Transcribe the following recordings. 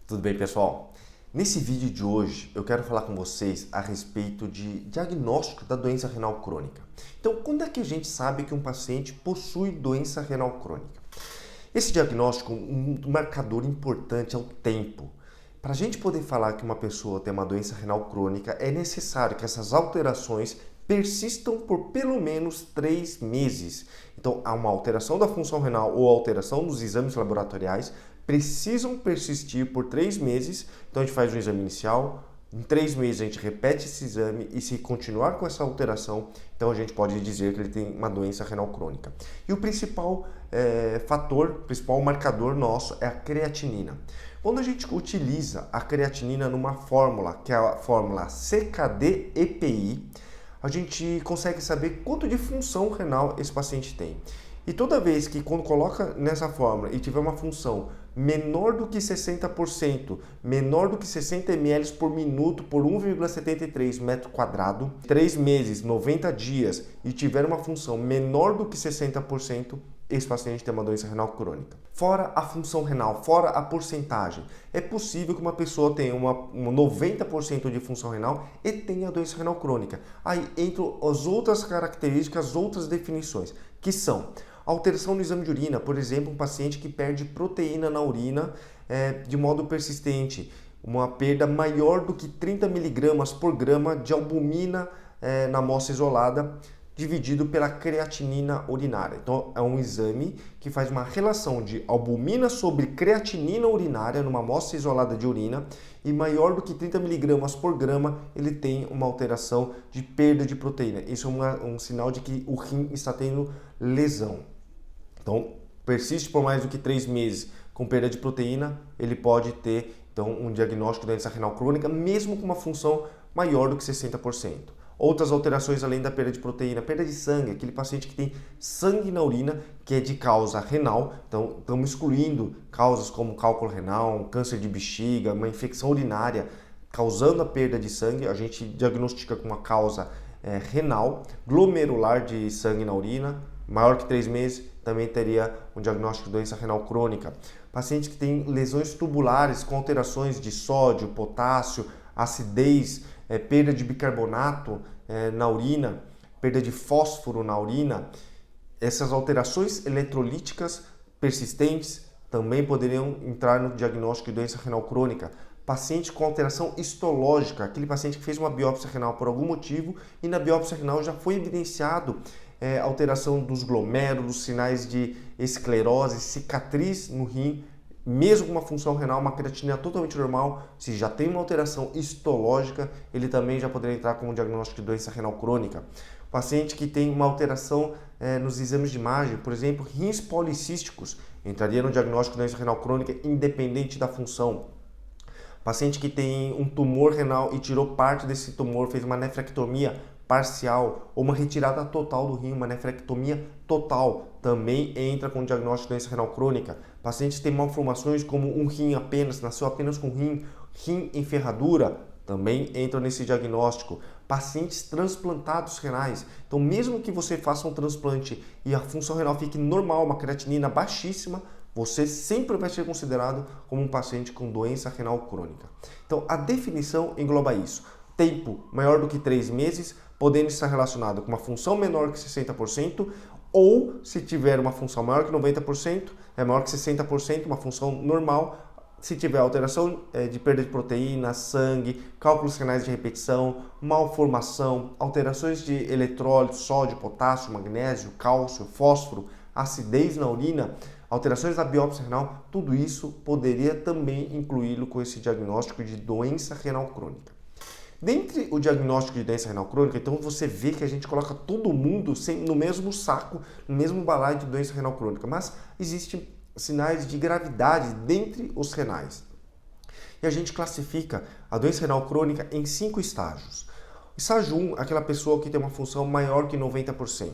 Tudo bem, pessoal? Nesse vídeo de hoje eu quero falar com vocês a respeito de diagnóstico da doença renal crônica. Então, quando é que a gente sabe que um paciente possui doença renal crônica? Esse diagnóstico, um marcador importante é o tempo. Para a gente poder falar que uma pessoa tem uma doença renal crônica, é necessário que essas alterações persistam por pelo menos 3 meses. Então, há uma alteração da função renal ou alteração dos exames laboratoriais precisam persistir por 3 meses. Então, a gente faz um exame inicial, em 3 meses a gente repete esse exame e se continuar com essa alteração, então a gente pode dizer que ele tem uma doença renal crônica. E o principal principal marcador nosso é a creatinina. Quando a gente utiliza a creatinina numa fórmula, que é a fórmula CKD-EPI, a gente consegue saber quanto de função renal esse paciente tem. E toda vez que quando coloca nessa fórmula e tiver uma função menor do que 60%, menor do que 60 ml por minuto por 1,73 metro quadrado, 3 meses, 90 dias e tiver uma função menor do que 60%, esse paciente tem uma doença renal crônica. Fora a função renal, fora a porcentagem, é possível que uma pessoa tenha uma 90% de função renal e tenha doença renal crônica. Aí entram as outras características, as outras definições, que são alteração no exame de urina, por exemplo, um paciente que perde proteína na urina de modo persistente, uma perda maior do que 30 miligramas por grama de albumina na amostra isolada, dividido pela creatinina urinária. Então, é um exame que faz uma relação de albumina sobre creatinina urinária numa amostra isolada de urina e maior do que 30 miligramas por grama, ele tem uma alteração de perda de proteína. Isso é um sinal de que o rim está tendo lesão. Então, persiste por mais do que 3 meses com perda de proteína, ele pode ter então, um diagnóstico de doença renal crônica, mesmo com uma função maior do que 60%. Outras alterações além da perda de proteína, perda de sangue, aquele paciente que tem sangue na urina, que é de causa renal. Então, estamos excluindo causas como cálculo renal, um câncer de bexiga, uma infecção urinária causando a perda de sangue. A gente diagnostica com uma causa renal, glomerular de sangue na urina, maior que 3 meses, também teria um diagnóstico de doença renal crônica. Paciente que tem lesões tubulares com alterações de sódio, potássio, acidez, perda de bicarbonato na urina, perda de fósforo na urina, essas alterações eletrolíticas persistentes também poderiam entrar no diagnóstico de doença renal crônica. Paciente com alteração histológica, aquele paciente que fez uma biópsia renal por algum motivo e na biópsia renal já foi evidenciado alteração dos glomérulos, sinais de esclerose, cicatriz no rim, mesmo com uma função renal, uma creatinina totalmente normal, se já tem uma alteração histológica, ele também já poderia entrar como diagnóstico de doença renal crônica. Paciente que tem uma alteração nos exames de imagem, por exemplo, rins policísticos, entraria no diagnóstico de doença renal crônica independente da função. Paciente que tem um tumor renal e tirou parte desse tumor, fez uma nefrectomia parcial ou uma retirada total do rim, uma nefrectomia total, também entra com o diagnóstico de doença renal crônica. Pacientes que têm malformações como um rim apenas, nasceu apenas com rim em ferradura, também entram nesse diagnóstico. Pacientes transplantados renais, então mesmo que você faça um transplante e a função renal fique normal, uma creatinina baixíssima, você sempre vai ser considerado como um paciente com doença renal crônica. Então a definição engloba isso. Tempo maior do que 3 meses, podendo estar relacionado com uma função menor que 60%, ou se tiver uma função maior que 90%, maior que 60%, uma função normal, se tiver alteração de perda de proteína, sangue, cálculos renais de repetição, malformação, alterações de eletrólitos, sódio, potássio, magnésio, cálcio, fósforo, acidez na urina, alterações da biópsia renal, tudo isso poderia também incluí-lo com esse diagnóstico de doença renal crônica. Dentre o diagnóstico de doença renal crônica, então você vê que a gente coloca todo mundo no mesmo saco, no mesmo balaio de doença renal crônica, mas existem sinais de gravidade dentre os renais. E a gente classifica a doença renal crônica em 5 estágios. Estágio 1, aquela pessoa que tem uma função maior que 90%.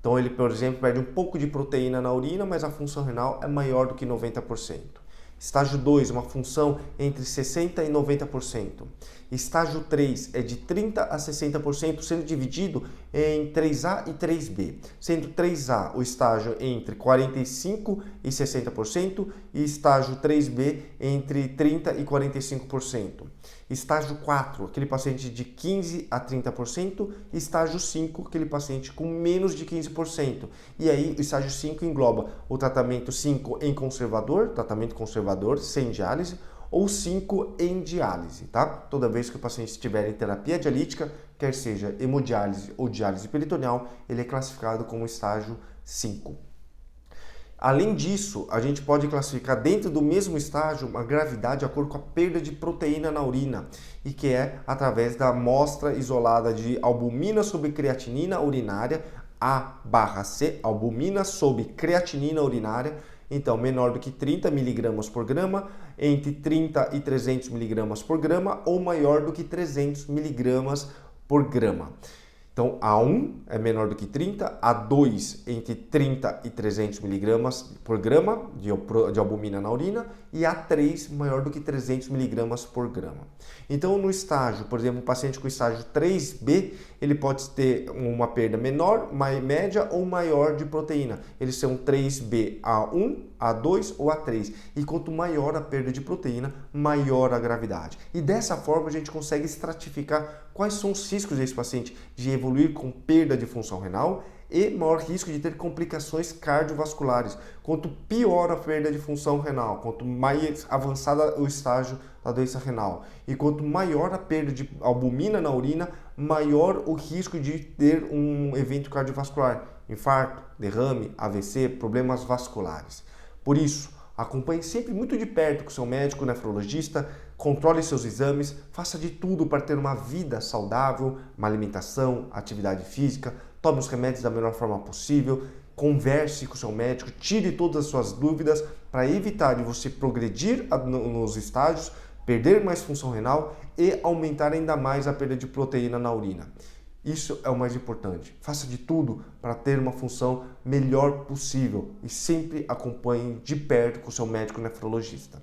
Então ele, por exemplo, perde um pouco de proteína na urina, mas a função renal é maior do que 90%. Estágio 2, uma função entre 60% e 90%. Estágio 3 é de 30% a 60%, sendo dividido em 3A e 3B, sendo 3A o estágio entre 45% e 60% e estágio 3B entre 30% e 45%. Estágio 4, aquele paciente de 15% a 30%, e estágio 5, aquele paciente com menos de 15%. E aí o estágio 5 engloba o tratamento 5 em conservador, tratamento conservador sem diálise, ou 5 em diálise, tá? Toda vez que o paciente estiver em terapia dialítica, quer seja hemodiálise ou diálise peritoneal, ele é classificado como estágio 5. Além disso, a gente pode classificar dentro do mesmo estágio uma gravidade de acordo com a perda de proteína na urina, e que é através da amostra isolada de albumina sobre creatinina urinária, A/C, albumina sobre creatinina urinária, então menor do que 30 mg por grama, entre 30 e 300 mg por grama ou maior do que 300 mg por grama. Então, A1 é menor do que 30, A2 entre 30 e 300 mg por grama de albumina na urina e A3 maior do que 300 mg por grama. Então, no estágio, por exemplo, um paciente com estágio 3B, ele pode ter uma perda menor, média ou maior de proteína. Eles são 3B, A1, A2 ou A3. E quanto maior a perda de proteína, maior a gravidade. E dessa forma a gente consegue estratificar quais são os riscos desse paciente de evoluir com perda de função renal e maior risco de ter complicações cardiovasculares. Quanto pior a perda de função renal, quanto mais avançada o estágio da doença renal e quanto maior a perda de albumina na urina, maior o risco de ter um evento cardiovascular, infarto, derrame, AVC, problemas vasculares. Por isso, acompanhe sempre muito de perto com seu médico nefrologista, controle seus exames, faça de tudo para ter uma vida saudável, uma alimentação, atividade física, tome os remédios da melhor forma possível, converse com o seu médico, tire todas as suas dúvidas para evitar de você progredir nos estágios, perder mais função renal e aumentar ainda mais a perda de proteína na urina. Isso é o mais importante. Faça de tudo para ter uma função melhor possível e sempre acompanhe de perto com o seu médico nefrologista.